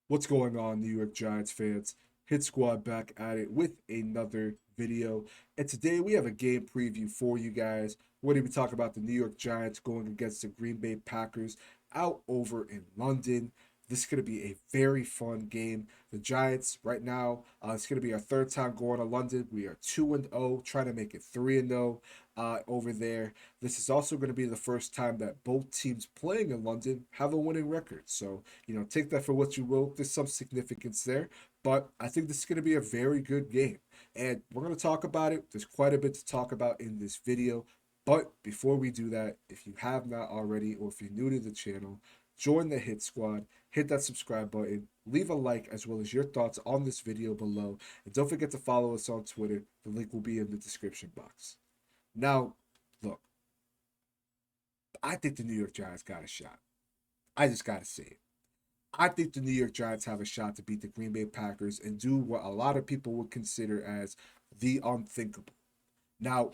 What's going on, New York Giants fans? Hit Squad back at it with another video. And today we have a game preview for you guys. We're going to be talking about the New York Giants going against the Green Bay Packers out over in London. This is going to be a very fun game. The Giants, right now, it's going to be our third time going to London. We are 2-0, trying to make it 3-0 over there. This is also going to be the first time that both teams playing in London have a winning record. So, take that for what you will. There's some significance there, but I think this is going to be a very good game. And we're going to talk about it. There's quite a bit to talk about in this video. But before we do that, if you have not already, or if you're new to the channel, join the Hit Squad, hit that subscribe button, leave a like as well as your thoughts on this video below, and don't forget to follow us on Twitter. The link will be in the description box. Now, look, I think the New York Giants got a shot. I just got to say it. I think the New York Giants have a shot to beat the Green Bay Packers and do what a lot of people would consider as the unthinkable. Now,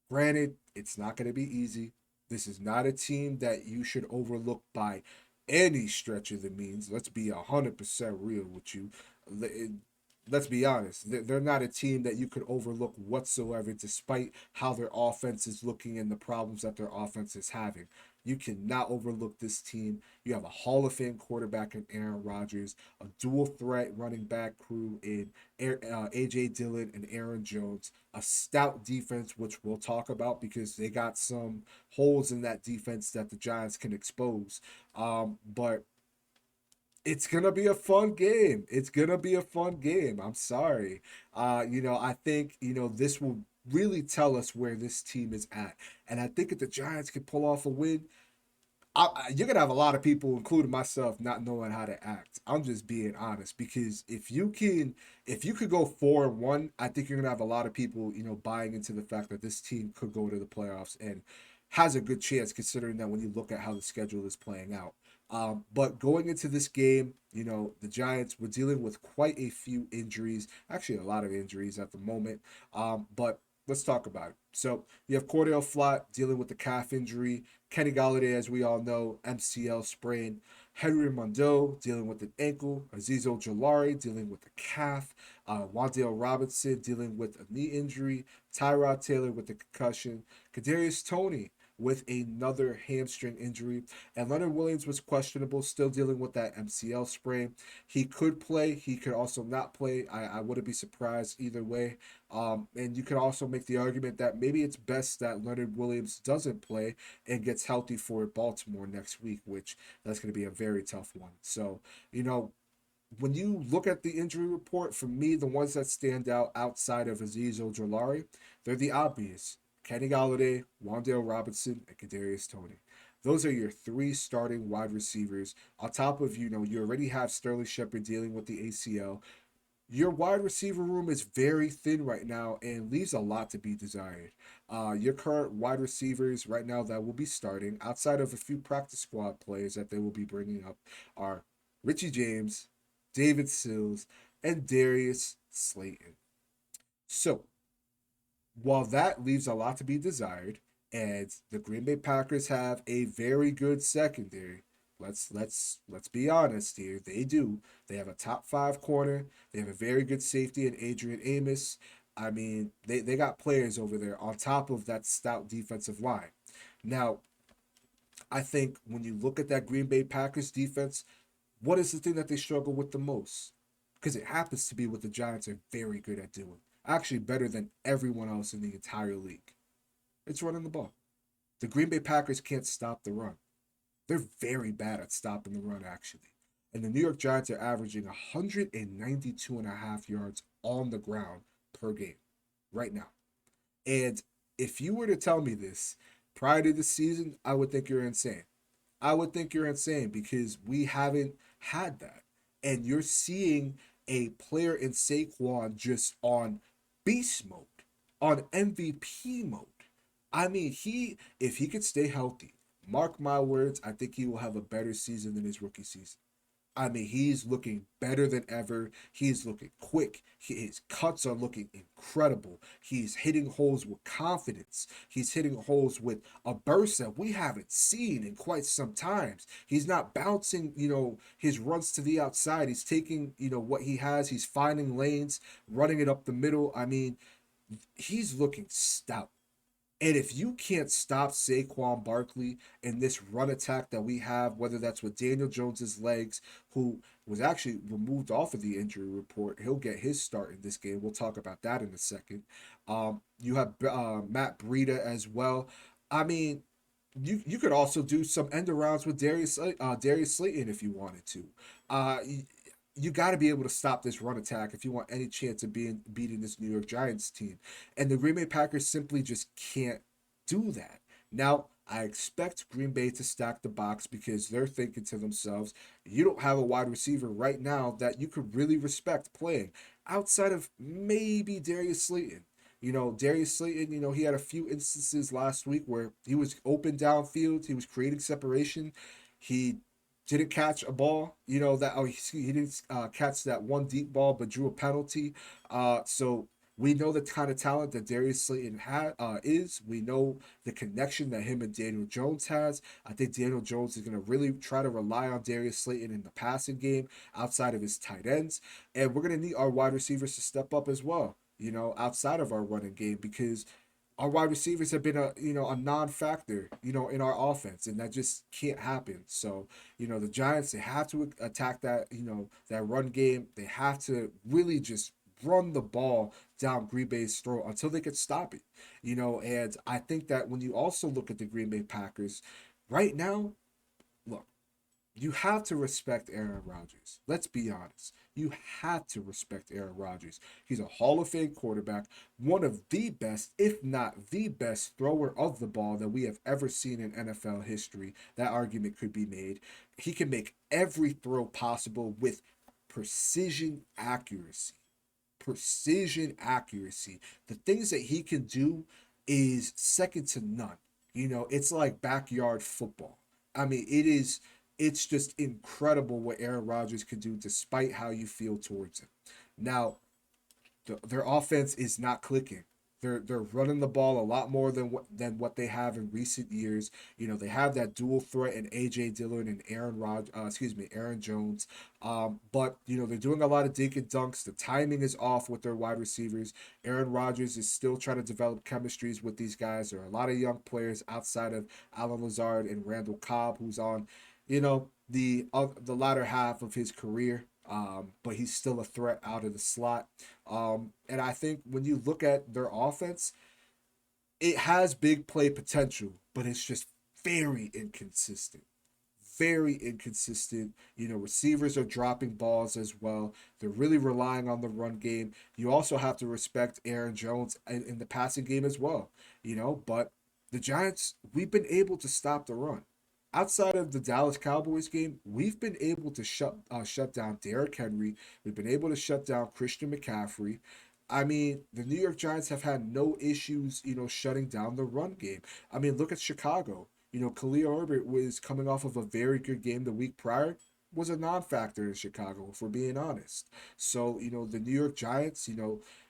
granted, it's not going to be easy. This is not a team that you should overlook by any stretch of the means. Let's be 100% real with you. Let's be honest. They're not a team that you could overlook whatsoever, despite how their offense is looking and the problems that their offense is having. You cannot overlook this team. You have a Hall of Fame quarterback in Aaron Rodgers, a dual threat running back crew in A.J. Dillon and Aaron Jones, a stout defense, which we'll talk about because they got some holes in that defense that the Giants can expose. But it's gonna be a fun game. It's gonna be a fun game. I'm sorry. I think this will really tell us where this team is at, and I think if the Giants can pull off a win, you're gonna have a lot of people, including myself, not knowing how to act. I'm just being honest because if you could go 4-1, I think you're gonna have a lot of people, buying into the fact that this team could go to the playoffs and has a good chance, considering that when you look at how the schedule is playing out. But going into this game, the Giants were dealing with quite a few injuries, actually a lot of injuries at the moment. But let's talk about it. So you have Cordell Flott dealing with the calf injury. Kenny Galladay, as we all know, MCL sprain. Henry Mondeau dealing with an ankle. Azeez Ojulari dealing with a calf. Wan'Dale Robinson dealing with a knee injury. Tyrod Taylor with a concussion. Kadarius Toney with another hamstring injury. And Leonard Williams was questionable, still dealing with that MCL sprain. He could play. He could also not play. I wouldn't be surprised either way. And you could also make the argument that maybe it's best that Leonard Williams doesn't play and gets healthy for Baltimore next week, which that's going to be a very tough one. So, when you look at the injury report, for me, the ones that stand out outside of Azeez Ojulari, they're the obvious. Kenny Galladay, Wan'Dale Robinson, and Kadarius Toney. Those are your three starting wide receivers. On top of, you already have Sterling Shepard dealing with the ACL. Your wide receiver room is very thin right now and leaves a lot to be desired. Your current wide receivers right now that will be starting, outside of a few practice squad players that they will be bringing up, are Richie James, David Sills, and Darius Slayton. So, while that leaves a lot to be desired, and the Green Bay Packers have a very good secondary, let's be honest here. They do. They have a top 5 corner. They have a very good safety in Adrian Amos. I mean, they got players over there on top of that stout defensive line. Now, I think when you look at that Green Bay Packers defense, what is the thing that they struggle with the most? Because it happens to be what the Giants are very good at doing. Actually, better than everyone else in the entire league. It's running the ball. The Green Bay Packers can't stop the run. They're very bad at stopping the run, actually. And the New York Giants are averaging 192 and a half yards on the ground per game right now. And if you were to tell me this prior to the season, I would think you're insane. I would think you're insane because we haven't had that. And you're seeing a player in Saquon just on beast mode, on MVP mode. I mean, if he could stay healthy, mark my words, I think he will have a better season than his rookie season. I mean, he's looking better than ever. He's looking quick. His cuts are looking incredible. He's hitting holes with confidence. He's hitting holes with a burst that we haven't seen in quite some times. He's not bouncing, his runs to the outside. He's taking, what he has. He's finding lanes, running it up the middle. I mean, he's looking stout. And if you can't stop Saquon Barkley in this run attack that we have, whether that's with Daniel Jones's legs, who was actually removed off of the injury report, he'll get his start in this game. We'll talk about that in a second. You have Matt Breida as well. I mean, you could also do some end arounds with Darius Slayton if you wanted to. Uh, you got to be able to stop this run attack if you want any chance of beating this New York Giants team. And the Green Bay Packers simply just can't do that. Now, I expect Green Bay to stack the box because they're thinking to themselves, you don't have a wide receiver right now that you could really respect playing outside of maybe Darius Slayton. Darius Slayton, he had a few instances last week where he was open downfield, he was creating separation. He didn't catch a ball, he didn't catch that one deep ball, but drew a penalty. So we know the kind of talent that Darius Slayton is. We know the connection that him and Daniel Jones has. I think Daniel Jones is going to really try to rely on Darius Slayton in the passing game outside of his tight ends, and we're going to need our wide receivers to step up as well. Outside of our running game, because our wide receivers have been a non-factor in our offense, and that just can't happen. So the Giants, they have to attack that run game. They have to really just run the ball down Green Bay's throat until they can stop it. And I think that when you also look at the Green Bay Packers right now, look, you have to respect Aaron Rodgers. Let's be honest. You have to respect Aaron Rodgers. He's a Hall of Fame quarterback, one of the best, if not the best, thrower of the ball that we have ever seen in NFL history. That argument could be made. He can make every throw possible with precision accuracy. Precision accuracy. The things that he can do is second to none. It's like backyard football. I mean, it's just incredible what Aaron Rodgers can do despite how you feel towards him. Now, their offense is not clicking. They're running the ball a lot more than what they have in recent years. They have that dual threat in AJ Dillon and Aaron Jones. But they're doing a lot of dink and dunks. The timing is off with their wide receivers. Aaron Rodgers is still trying to develop chemistries with these guys. There are a lot of young players outside of Alan Lazard and Randall Cobb, who's on the latter half of his career, but he's still a threat out of the slot. And I think when you look at their offense, it has big play potential, but it's just very inconsistent. Very inconsistent. Receivers are dropping balls as well. They're really relying on the run game. You also have to respect Aaron Jones in the passing game as well. But the Giants, we've been able to stop the run. Outside of the Dallas Cowboys game, we've been able to shut down Derrick Henry. We've been able to shut down Christian McCaffrey. I mean, the New York Giants have had no issues, shutting down the run game. I mean, look at Chicago. Khalil Herbert was coming off of a very good game the week prior, was a non-factor in Chicago, if we're being honest. So, the New York Giants,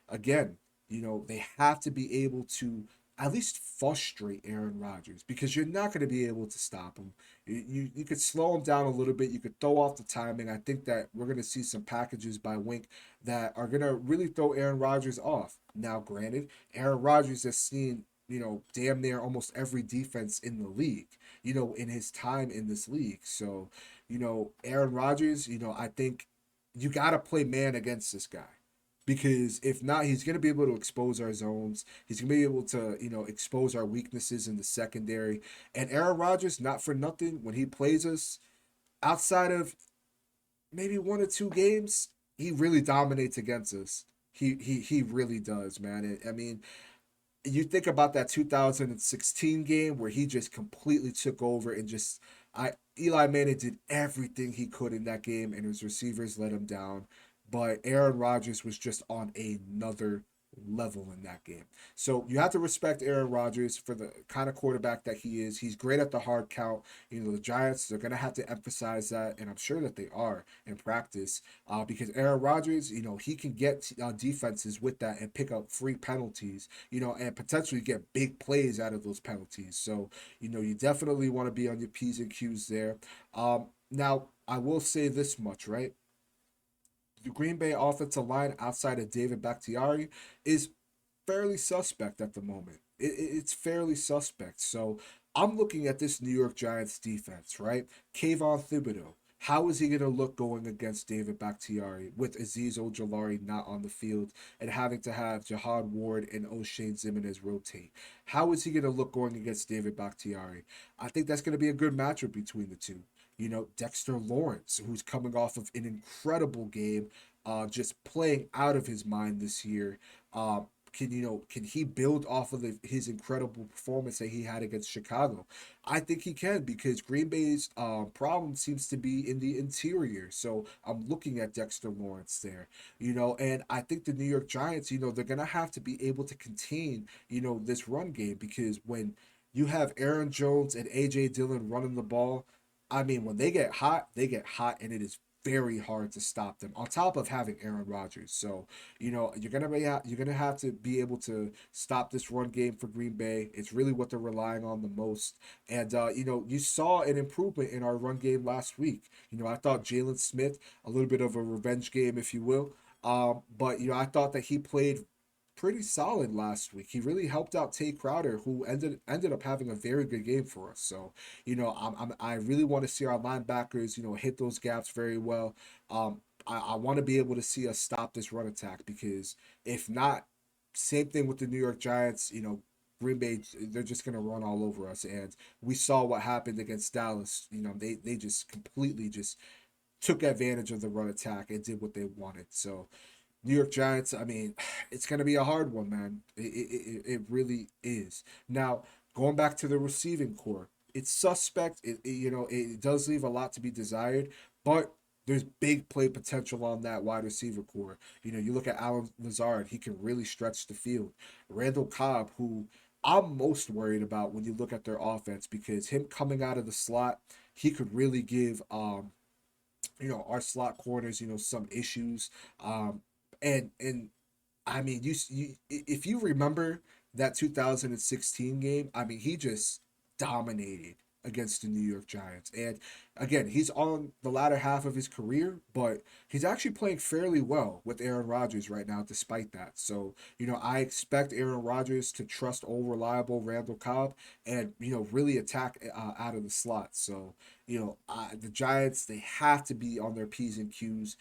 again, they have to be able to at least frustrate Aaron Rodgers, because you're not going to be able to stop him. You could slow him down a little bit. You could throw off the timing. I think that we're going to see some packages by Wink that are going to really throw Aaron Rodgers off. Now, granted, Aaron Rodgers has seen, damn near almost every defense in the league, in his time in this league. So, Aaron Rodgers, I think you got to play man against this guy, because if not, he's going to be able to expose our zones. He's going to be able to, expose our weaknesses in the secondary. And Aaron Rodgers, not for nothing, when he plays us, outside of maybe one or two games, he really dominates against us. He really does, man. I mean, you think about that 2016 game where he just completely took over and just Eli Manning did everything he could in that game, and his receivers let him down. But Aaron Rodgers was just on another level in that game. So you have to respect Aaron Rodgers for the kind of quarterback that he is. He's great at the hard count. You know, the Giants, they're going to have to emphasize that, and I'm sure that they are in practice, because Aaron Rodgers, you know, he can get defenses with that and pick up free penalties, you know, and potentially get big plays out of those penalties. So, you know, you definitely want to be on your P's and Q's there. Now, I will say this much, right? The Green Bay offensive line outside of David Bakhtiari is fairly suspect at the moment. It's fairly suspect. So I'm looking at this New York Giants defense, right? Kayvon Thibodeau. How is he going to look going against David Bakhtiari with Aziz Ojolari not on the field and having to have Jahad Ward and O'Shane Ximines rotate? How is he going to look going against David Bakhtiari? I think that's going to be a good matchup between the two. You know, Dexter Lawrence, who's coming off of an incredible game, just playing out of his mind this year. Can he build off of his incredible performance that he had against Chicago? I think he can because Green Bay's problem seems to be in the interior. So I'm looking at Dexter Lawrence there, you know, and I think the New York Giants, you know, they're gonna have to be able to contain, you know, this run game because when you have Aaron Jones and AJ Dillon running the ball, I mean, when they get hot, and it is very hard to stop them. On top of having Aaron Rodgers, so you know you're gonna have to be able to stop this run game for Green Bay. It's really what they're relying on the most. And you know, you saw an improvement in our run game last week. You know, I thought Jalen Smith a little bit of a revenge game, if you will. But you know, I thought that he played pretty solid last week. He really helped out Tay Crowder, who ended up having a very good game for us. So, you know, I really want to see our linebackers, you know, hit those gaps very well. I want to be able to see us stop this run attack because if not, same thing with the New York Giants. You know, Green Bay, they're just gonna run all over us. And we saw what happened against Dallas. You know, they just completely just took advantage of the run attack and did what they wanted. So New York Giants, I mean, it's going to be a hard one, man. It really is. Now, going back to the receiving core, it's suspect. You know, it does leave a lot to be desired, but there's big play potential on that wide receiver core. You know, you look at Alan Lazard, he can really stretch the field. Randall Cobb, who I'm most worried about when you look at their offense because him coming out of the slot, he could really give you know, our slot corners, you know, some issues. And I mean, if you remember that 2016 game, I mean, he just dominated against the New York Giants. And again, he's on the latter half of his career, but he's actually playing fairly well with Aaron Rodgers right now, despite that. So, you know, I expect Aaron Rodgers to trust old reliable Randall Cobb and, you know, really attack out of the slot. So, you know, the Giants, they have to be on their P's and Q's.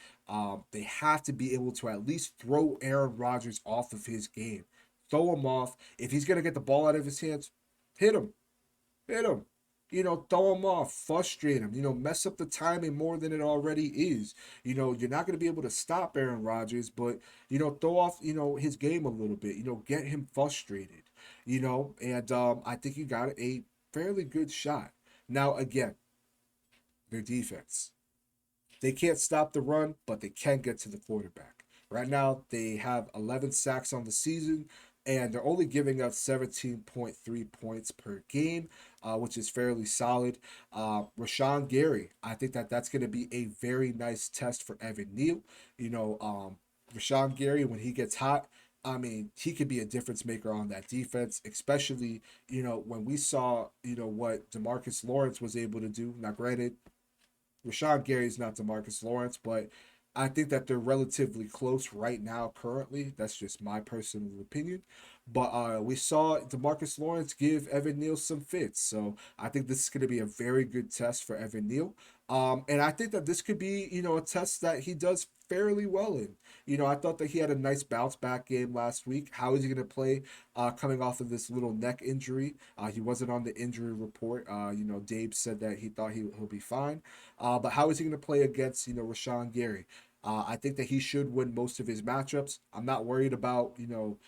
They have to be able to at least throw Aaron Rodgers off of his game. Throw him off. If he's going to get the ball out of his hands, hit him. Hit him. You know, throw him off, frustrate him, you know, mess up the timing more than it already is. You know, you're not going to be able to stop Aaron Rodgers, but, you know, throw off, you know, his game a little bit, you know, get him frustrated, you know, and I think you got a fairly good shot. Now, again, their defense. They can't stop the run, but they can get to the quarterback. Right now, they have 11 sacks on the season, and they're only giving up 17.3 points per game, which is fairly solid. Rashawn Gary, I think that that's going to be a very nice test for Evan Neal. You know, Rashawn Gary, when he gets hot, I mean, he could be a difference maker on that defense, especially, you know, when we saw, you know, what Demarcus Lawrence was able to do. Now, granted, Rashawn Gary's not Demarcus Lawrence, but I think that they're relatively close right now, currently. That's just my personal opinion. But we saw Demarcus Lawrence give Evan Neal some fits. So I think this is going to be a very good test for Evan Neal. And I think that this could be, you know, a test that he does fairly well in. You know, I thought that he had a nice bounce back game last week. How is he going to play coming off of this little neck injury? He wasn't on the injury report. You know, Dave said that he thought he'll be fine. But how is he going to play against, you know, Rashawn Gary? I think that he should win most of his matchups. I'm not worried about, you know,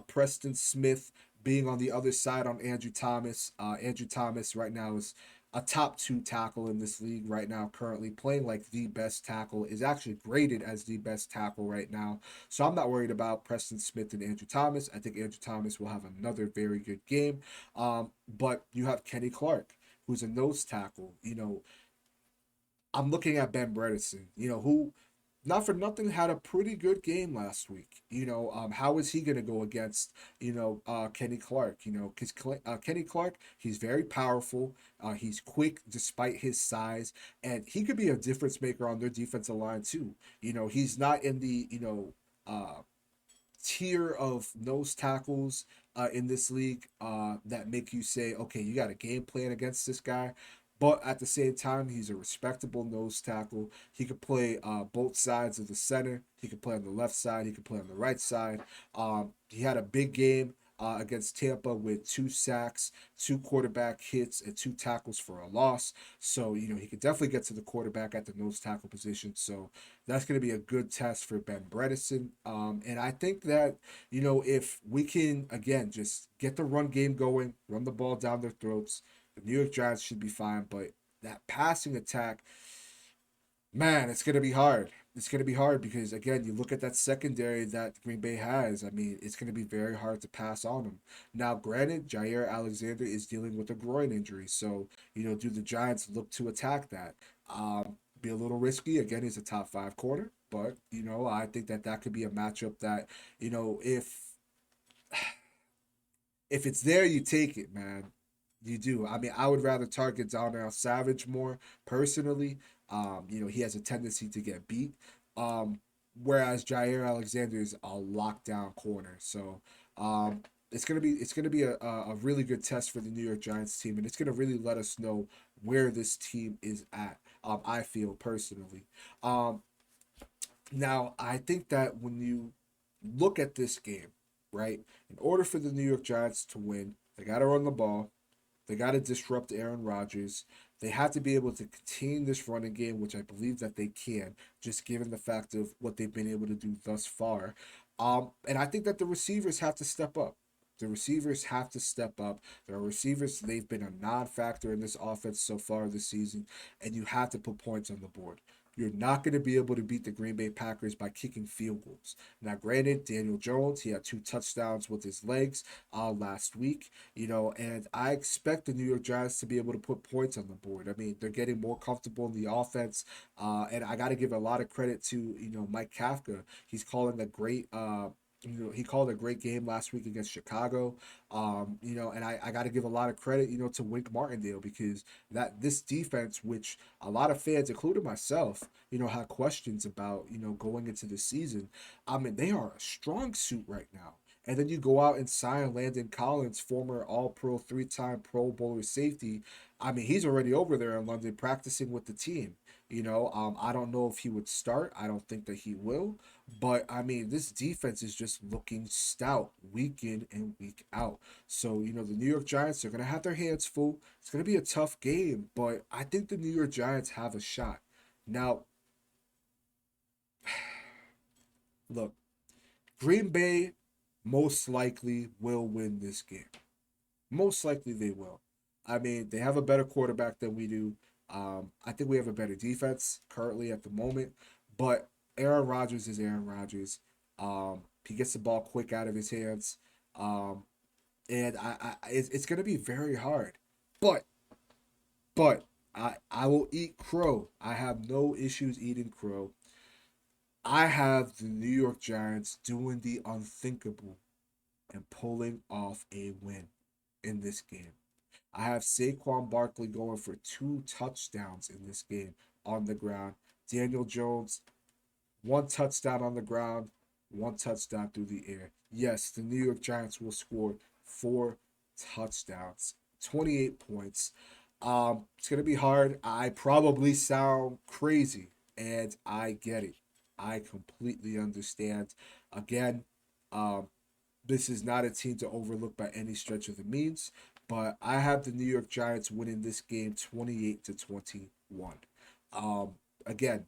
Preston Smith being on the other side on Andrew Thomas. Andrew Thomas right now is a top two tackle in this league right now, currently playing like the best tackle, is actually graded as the best tackle right now. So I'm not worried about Preston Smith and Andrew Thomas. I think Andrew Thomas will have another very good game. But you have Kenny Clark, who's a nose tackle. I'm looking at Ben Bredesen, who not for nothing had a pretty good game last week. How is he going to go against, Kenny Clark? Because Kenny Clark, he's very powerful. He's quick despite his size, and he could be a difference maker on their defensive line too. He's not in the, tier of nose tackles in this league that make you say, okay, you got a game plan against this guy. But at the same time, he's a respectable nose tackle. He could play both sides of the center. He could play on the left side. He could play on the right side. He had a big game against Tampa with 2 sacks, 2 quarterback hits, and 2 tackles for a loss. So, he could definitely get to the quarterback at the nose tackle position. So that's going to be a good test for Ben Bredesen. And I think that, if we can, again, just get the run game going, run the ball down their throats, the New York Giants should be fine. But that passing attack, man, it's going to be hard. It's going to be hard because, again, you look at that secondary that Green Bay has. I mean, it's going to be very hard to pass on them. Now, granted, Jair Alexander is dealing with a groin injury. So, do the Giants look to attack that? Be a little risky. Again, he's a top five corner. But, I think that that could be a matchup that, if it's there, you take it, man. You do. I mean, I would rather target Darnell Savage more personally. He has a tendency to get beat. Um, Whereas Jair Alexander is a lockdown corner. So it's gonna be a really good test for the New York Giants team, and it's gonna really let us know where this team is at. I feel personally. Um, Now I think that when you look at this game, right, in order for the New York Giants to win, they got to run the ball. They got to disrupt Aaron Rodgers. They have to be able to contain this running game, which I believe that they can, just given the fact of what they've been able to do thus far. And I think that the receivers have to step up. The receivers have to step up. The receivers, they've been a non factor in this offense so far this season, and you have to put points on the board. You're not going to be able to beat the Green Bay Packers by kicking field goals. Now, granted, Daniel Jones, he had 2 touchdowns with his legs last week, and I expect the New York Giants to be able to put points on the board. I mean, they're getting more comfortable in the offense, and I got to give a lot of credit to, Mike Kafka. He's calling a great he called a great game last week against Chicago. And I got to give a lot of credit, to Wink Martindale because that this defense, which a lot of fans, including myself, had questions about, going into the season. I mean, they are a strong suit right now. And then you go out and sign Landon Collins, former All Pro, 3-time Pro Bowler safety. I mean, he's already over there in London practicing with the team. I don't know if he would start. I don't think that he will. But I mean, this defense is just looking stout week in and week out. So, the New York Giants are going to have their hands full. It's going to be a tough game, but I think the New York Giants have a shot. Now, look, Green Bay most likely will win this game. Most likely they will. I mean, they have a better quarterback than we do. I think we have a better defense currently at the moment, but Aaron Rodgers is Aaron Rodgers. He gets the ball quick out of his hands, and it's going to be very hard. But I will eat crow. I have no issues eating crow. I have the New York Giants doing the unthinkable and pulling off a win in this game. I have Saquon Barkley going for 2 touchdowns in this game on the ground. Daniel Jones, 1 touchdown on the ground, 1 touchdown through the air. Yes, the New York Giants will score 4 touchdowns, 28 points. It's gonna be hard. I probably sound crazy, and I get it. I completely understand. Again, um, this is not a team to overlook by any stretch of the means, but I have the New York Giants winning this game 28-21. Again,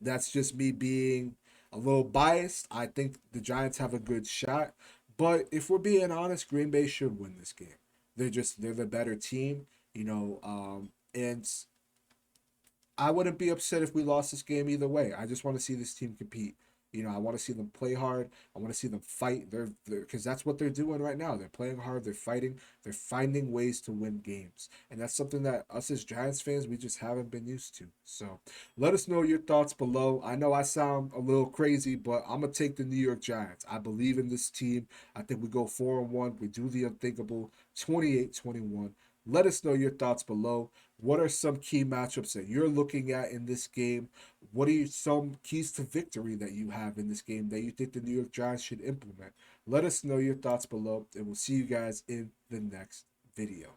that's just me being a little biased. I think the Giants have a good shot, but if we're being honest, Green Bay should win this game. They're the better team, And I wouldn't be upset if we lost this game either way. I just want to see this team compete. You know, I want to see them play hard. I want to see them fight. They're because that's what they're doing right now. They're playing hard. They're fighting. They're finding ways to win games, and that's something that us as Giants fans we just haven't been used to. So, let us know your thoughts below. I know I sound a little crazy, but I'm gonna take the New York Giants. I believe in this team. I think we go 4-1. We do the unthinkable, 28-21. Let us know your thoughts below. What are some key matchups that you're looking at in this game? What are some keys to victory that you have in this game that you think the New York Giants should implement? Let us know your thoughts below, and we'll see you guys in the next video.